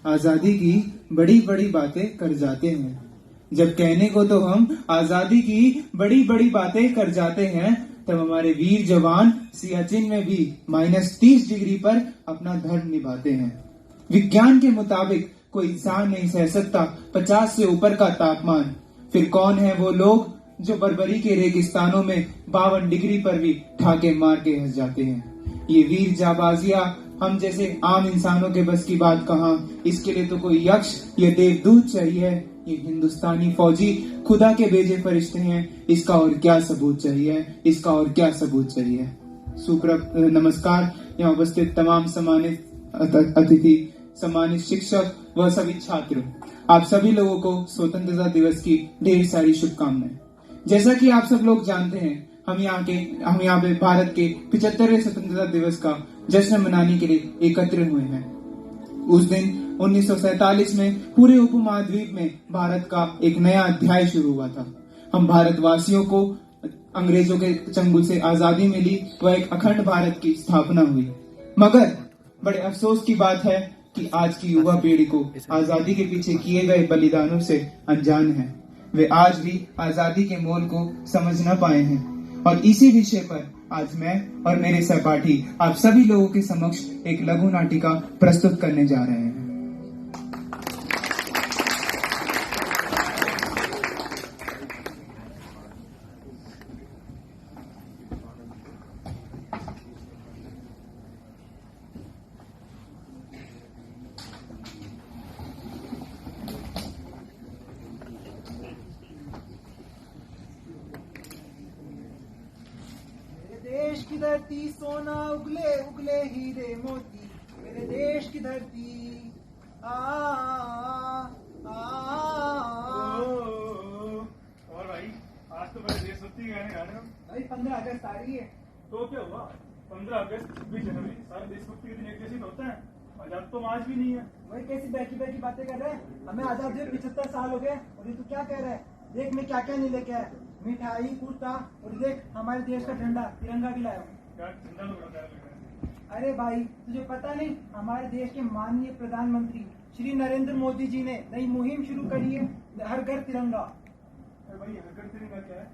आजादी की बड़ी बड़ी बातें कर जाते हैं। जब कहने को तो हम आजादी की बड़ी बड़ी बातें कर जाते हैं, तब हमारे वीर जवान सियाचिन में भी -30 डिग्री पर अपना धर्म निभाते हैं। विज्ञान के मुताबिक कोई इंसान नहीं सह सकता 50 से ऊपर का तापमान। फिर कौन है वो लोग जो बर्बरी के रेगिस्तानों में 52 डिग्री पर भी ठाके मार के हंस जाते हैं। ये वीर जाबाजिया हम जैसे आम इंसानों के बस की बात कहाँ। इसके लिए तो कोई यक्ष या देवदूत चाहिए। ये हिंदुस्तानी फौजी खुदा के भेजे फरिश्ते हैं। इसका और क्या सबूत चाहिए, इसका और क्या सबूत चाहिए। नमस्कार। यहाँ उपस्थित तमाम सम्मानित अतिथि, सम्मानित शिक्षक व सभी छात्र, आप सभी लोगों को स्वतंत्रता दिवस की ढेर सारी शुभकामनाएं। जैसा कि आप सब लोग जानते हैं, हम यहाँ पे भारत के 75वें स्वतंत्रता दिवस का जश्न मनाने के लिए एकत्र हुए हैं। उस दिन 1947 में पूरे उपमहाद्वीप में भारत का एक नया अध्याय शुरू हुआ था। हम भारतवासियों को अंग्रेजों के चंगुल से आजादी मिली व एक अखंड भारत की स्थापना हुई। मगर बड़े अफसोस की बात है कि आज की युवा पीढ़ी को आजादी के पीछे किए गए बलिदानों से अनजान है। वे आज भी आजादी के मोल को समझ न पाए हैं। और इसी विषय पर आज मैं और मेरे सहपाठी आप सभी लोगों के समक्ष एक लघु नाटिका प्रस्तुत करने जा रहे हैं। देश की धरती सोना उगले उगले हीरे मोती, मेरे देश की धरती आ और भाई आज तो बड़े देशभक्ति गाने गा रहे हो। भाई 15 अगस्त आ रही है। तो क्या हुआ, 15 अगस्त 26 जनवरी सारे देशभक्ति के दिन एक जैसे होते हैं। आजाद तो आज भी नहीं है। वही कैसी बैठी बैठी बातें कर रहे हैं। हमें आजाद हुए 75 साल हो गए और ये तू क्या कह रहा है। देख मैं क्या क्या नहीं लेके आया, मिठाई कुर्ता, और देख हमारे देश का झंडा तिरंगा भी लाया हूँ। क्या झंडा लोग लगा रहे हैं? अरे भाई तुझे पता नहीं, हमारे देश के माननीय प्रधानमंत्री श्री नरेंद्र मोदी जी ने नई मुहिम शुरू करी है, हर घर तिरंगा। अरे भाई हर घर तिरंगा क्या है?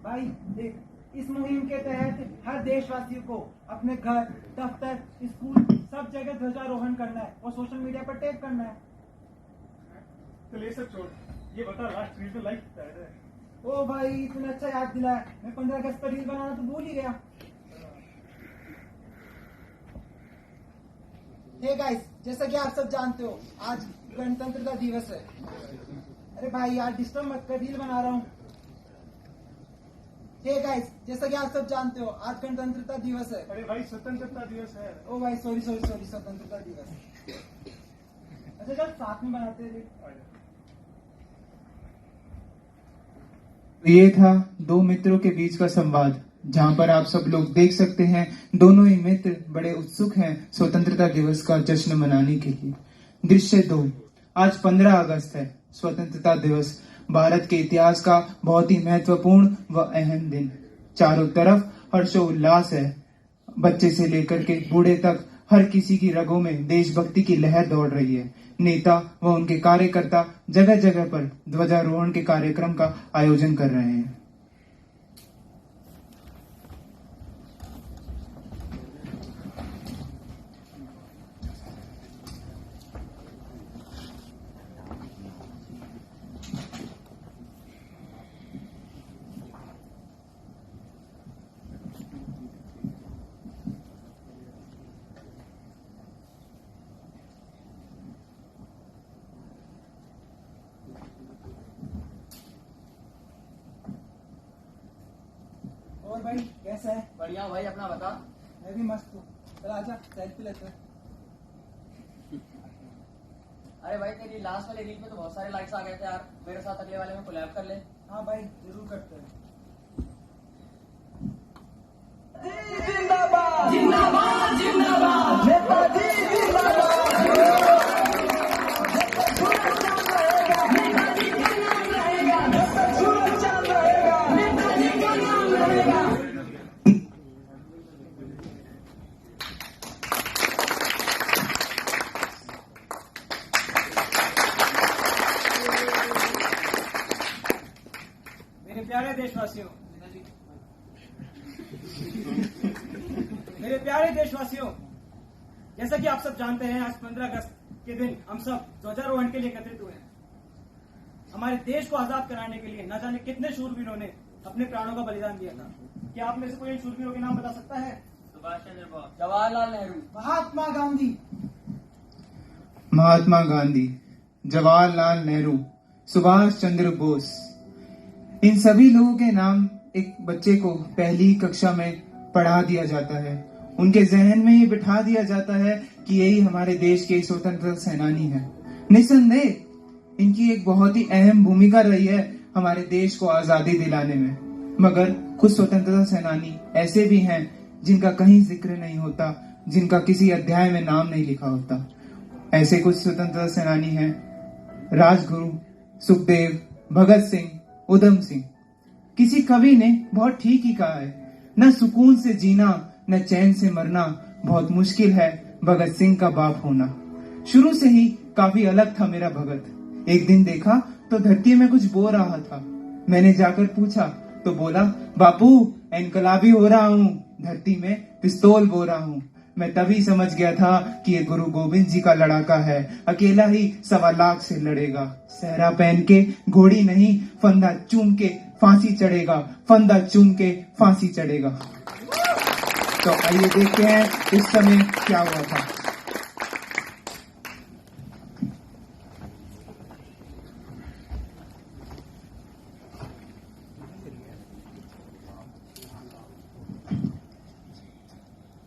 भाई देख, इस मुहिम के तहत हर देशवासियों को अपने घर, दफ्तर, स्कूल सब जगह ध्वजारोहण करना है और सोशल मीडिया पर टैग करना है। तो ये सब छोड़, ये बता लास्ट रील पे लाइक कितना है? ओ भाई तूने अच्छा याद दिलाया, मैं 15 अगस्त पर रील बनाना तो भूल ही गया। हे गाइस, जैसा कि आप सब जानते हो आज गणतंत्रता दिवस है। अरे भाई यार डिस्टर्ब मत कर, रील बना रहा हूँ। हे गाइस, जैसा कि आप सब जानते हो आज गणतंत्रता दिवस है। अरे भाई स्वतंत्रता दिवस है। ओ भाई सॉरी स्वतंत्रता दिवस। अच्छा चल साथ में बनाते हैं। ये था दो मित्रों के बीच का संवाद, जहां पर आप सब लोग देख सकते हैं दोनों ही मित्र बड़े उत्सुक हैं स्वतंत्रता दिवस का जश्न मनाने के लिए। दृश्य 2। आज 15 अगस्त है, स्वतंत्रता दिवस, भारत के इतिहास का बहुत ही महत्वपूर्ण व अहम दिन। चारों तरफ हर्षोल्लास है। बच्चे से लेकर के बूढ़े तक हर किसी की रगों में देशभक्ति की लहर दौड़ रही है। नेता व उनके कार्यकर्ता जगह जगह पर ध्वजारोहण के कार्यक्रम का आयोजन कर रहे हैं। और भाई कैसा है? बढ़िया भाई, अपना बता। मैं भी मस्त हूँ। चल आजा सेल्फी लेते हैं। अरे भाई तेरी लास्ट वाली रील पे तो बहुत सारे लाइक्स आ गए थे यार, मेरे साथ अगले वाले में कोलैब कर ले। हाँ भाई जरूर करते हैं। जिंदाबाद जिंदाबाद जिंदाबाद नेताजी जिंदाबाद। नेताजी का नाम रहेगा, जब तक सूरज चांद रहेगा, नेताजी का नाम रहेगा। प्यारे देशवासियों, मेरे प्यारे देशवासियों, जैसा कि आप सब जानते हैं, आज 15 अगस्त के दिन हम सब ध्वजारोहण के लिए एकत्रित हुए हैं। हमारे देश को आजाद कराने के लिए न जाने कितने शूरवीरों ने अपने प्राणों का बलिदान दिया था। क्या आप में से कोई इन शूरवीरों के नाम बता सकता है? सुभाष चंद्र बोस, जवाहरलाल नेहरू, महात्मा गांधी, महात्मा गांधी, जवाहरलाल नेहरू, सुभाष चंद्र बोस। इन सभी लोगों के नाम एक बच्चे को पहली कक्षा में पढ़ा दिया जाता है। उनके जहन में ये बिठा दिया जाता है कि यही हमारे देश के स्वतंत्रता सेनानी हैं। निसंदेह इनकी एक बहुत ही अहम भूमिका रही है हमारे देश को आजादी दिलाने में। मगर कुछ स्वतंत्रता सेनानी ऐसे भी हैं जिनका कहीं जिक्र नहीं होता, जिनका किसी अध्याय में नाम नहीं लिखा होता। ऐसे कुछ स्वतंत्रता सेनानी हैं राजगुरु, सुखदेव, भगत सिंह, उधम सिंह। किसी कवि ने बहुत ठीक ही कहा है, न सुकून से जीना न चैन से मरना, बहुत मुश्किल है भगत सिंह का बाप होना। शुरू से ही काफी अलग था मेरा भगत। एक दिन देखा तो धरती में कुछ बो रहा था। मैंने जाकर पूछा तो बोला, बापू इनकलाबी हो रहा हूँ, धरती में पिस्तौल बो रहा हूँ। मैं तभी समझ गया था कि ये गुरु गोविंद जी का लड़ाका है, अकेला ही 1.25 लाख से लड़ेगा। सहरा पहन के घोड़ी नहीं, फंदा चूम के फांसी चढ़ेगा, फंदा चूम के फांसी चढ़ेगा। तो आइए देखते हैं इस समय क्या हुआ था।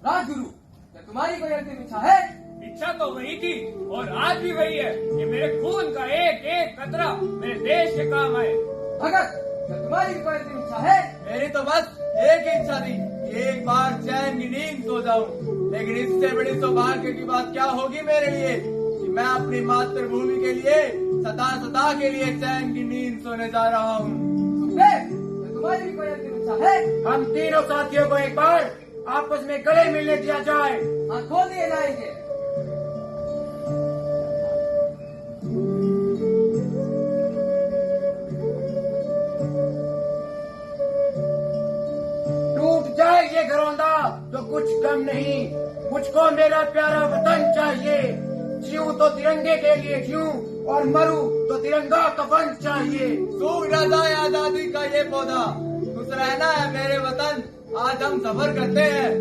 राजगुरु, क्या तुम्हारी कोई अंतिम इच्छा है? इच्छा तो वही थी और आज भी वही है कि मेरे खून का एक एक कतरा मेरे देश के काम आए। भगत, क्या तुम्हारी भी कोई अंतिम इच्छा है? मेरी तो बस एक ही इच्छा थी कि एक बार चैन की नींद सो जाऊं। लेकिन इससे बड़ी सौभाग्य की बात क्या होगी मेरे लिए कि मैं अपनी मातृभूमि के लिए सदा सदा के लिए चैन की नींद सोने जा रहा हूँ। सुखदेव, क्या तुम्हारी भी कोई अंतिम इच्छा है? हम तीनों साथियों को एक बार आपस में गले मिलने दिया जाए। हाथ खोल दिए जाएंगे। टूट जाए ये घरौंदा तो कुछ गम नहीं, मुझको मेरा प्यारा वतन चाहिए। जीऊं तो तिरंगे के लिए जीऊं और मरूं तो तिरंगा कफन चाहिए। सूख न जाए आजादी का ये पौधा, खुश रहना है मेरे वतन। आज हम सफर करते हैं,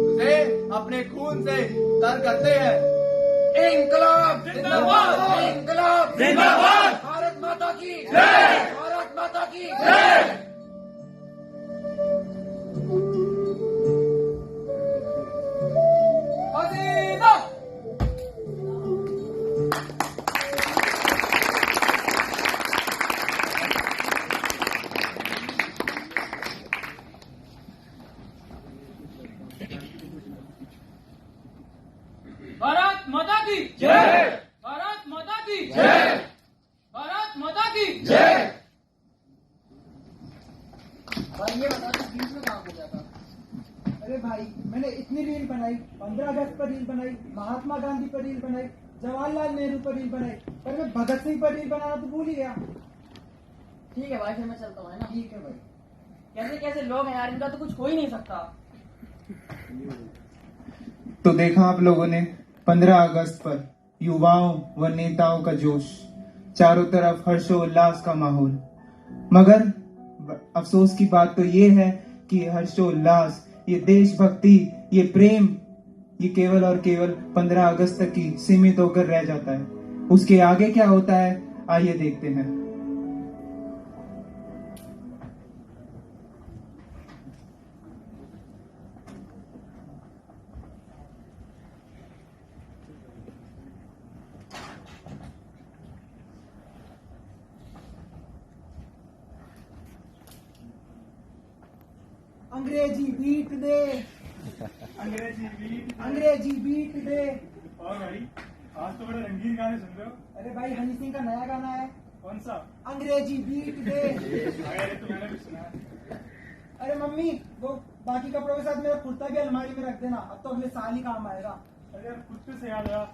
तुझे अपने खून से तर करते हैं। इंकलाब जिंदाबाद! इंकलाब जिंदाबाद! भारत माता की जय! भारत माता की जय! हसीना! भारत माता की जय! भारत माता की जय! भारत माता की जय! भाई ये बता दो, बीच में कहाँ हो गया था? अरे भाई, मैंने इतनी रील बनाई, 15 अगस्त पर रील बनाई, महात्मा गांधी पर रील बनाई, जवाहरलाल नेहरू पर रील बनाई, पर मैं भगत सिंह पर रील बनाना तो भूल ही गया। ठीक है भाई, फिर मैं चलता हूँ, है ना? ठीक है भाई। कैसे कैसे लोग हैं यार, इनका तो कुछ हो ही नहीं सकता। तो देखा आप लोगों ने 15 अगस्त पर युवाओं व नेताओं का जोश, चारों तरफ हर्षोल्लास का माहौल। मगर अफसोस की बात तो ये है कि ये हर्षोल्लास, ये देशभक्ति, ये प्रेम, ये केवल और केवल 15 अगस्त तक ही सीमित होकर रह जाता है। उसके आगे क्या होता है, आइए देखते हैं। अंग्रेजी बीट दे, अंग्रेजी बीट। अंग्रेजी बीट दे। और भाई आज तो बड़े रंगीन गाने सुन रहे हो। अरे भाई, हनी सिंह का नया गाना है, कौन सा? अंग्रेजी बीट दे। अरे तो मैंने भी सुना है। अरे मम्मी, वो बाकी कपड़ों के साथ मेरा कुर्ता भी अलमारी में रख देना, अब तो अगले साल ही काम आएगा। अरे यार कुत्ते से याद आया,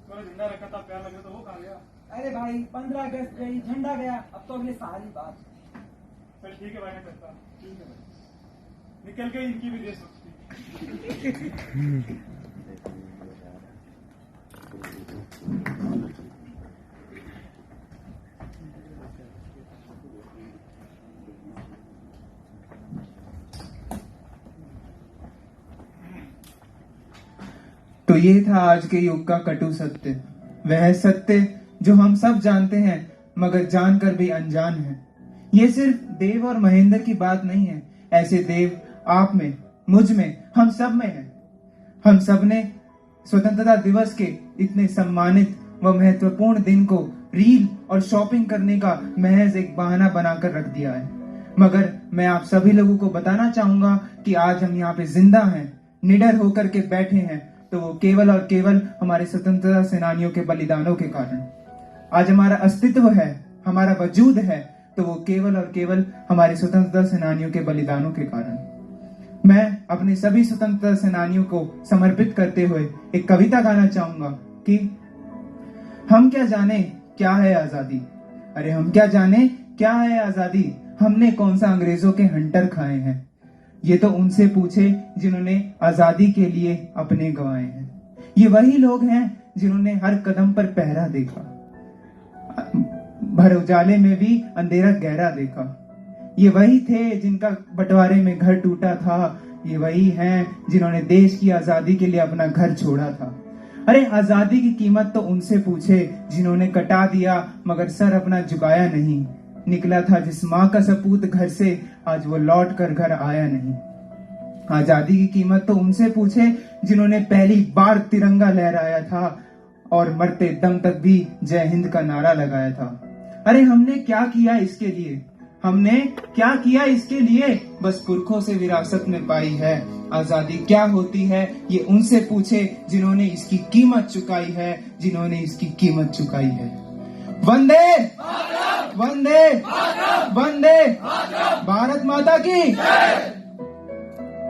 थोड़ा झंडा रखा था, प्यार लगा तो वो कहाँ गया? अरे भाई, 15 अगस्त गई, झंडा गया, अब तो अगले साल ही बात। चल ठीक है भाई, मैं चलता हूँ। ठीक है भाई, निकल गई इनकी भी देशभक्ति। तो ये था आज के युग का कटु सत्य, वह सत्य जो हम सब जानते हैं मगर जानकर भी अनजान हैं। ये सिर्फ देव और महेंद्र की बात नहीं है, ऐसे देव आप में, मुझ में, हम सब में है। हम सब ने स्वतंत्रता दिवस के इतने सम्मानित व महत्वपूर्ण दिन को रील और शॉपिंग करने का महज एक बहाना बनाकर रख दिया है। मगर मैं आप सभी लोगों को बताना चाहूंगा कि आज हम यहाँ पे जिंदा हैं, निडर होकर के बैठे हैं, तो वो केवल और केवल हमारे स्वतंत्रता सेनानियों के बलिदानों के कारण। आज हमारा अस्तित्व है, हमारा वजूद है, तो वो केवल और केवल हमारे स्वतंत्रता सेनानियों के बलिदानों के कारण। मैं अपने सभी स्वतंत्रता सेनानियों को समर्पित करते हुए एक कविता गाना चाहूंगा कि हम क्या जाने क्या है आजादी, अरे हम क्या जाने क्या है आजादी, हमने कौन सा अंग्रेजों के हंटर खाए हैं। ये तो उनसे पूछे जिन्होंने आजादी के लिए अपने गंवाए हैं। ये वही लोग हैं जिन्होंने हर कदम पर पहरा देखा, भर उजाले में भी अंधेरा गहरा देखा। ये वही थे जिनका बंटवारे में घर टूटा था, ये वही हैं जिन्होंने देश की आजादी के लिए अपना घर छोड़ा था। अरे आजादी की कीमत तो उनसे पूछे जिन्होंने कटा दिया मगर सर अपना झुकाया नहीं। निकला था जिस माँ का सपूत घर से, आज वो लौट कर घर आया नहीं। आजादी की कीमत तो उनसे पूछे जिन्होंने पहली बार तिरंगा लहराया था और मरते दम तक भी जय हिंद का नारा लगाया था। अरे हमने क्या किया इसके लिए, हमने क्या किया इसके लिए, बस पुरखों से विरासत में पाई है। आजादी क्या होती है ये उनसे पूछे जिन्होंने इसकी कीमत चुकाई है, जिन्होंने इसकी कीमत चुकाई है। वंदे वंदे वंदे भारत माता की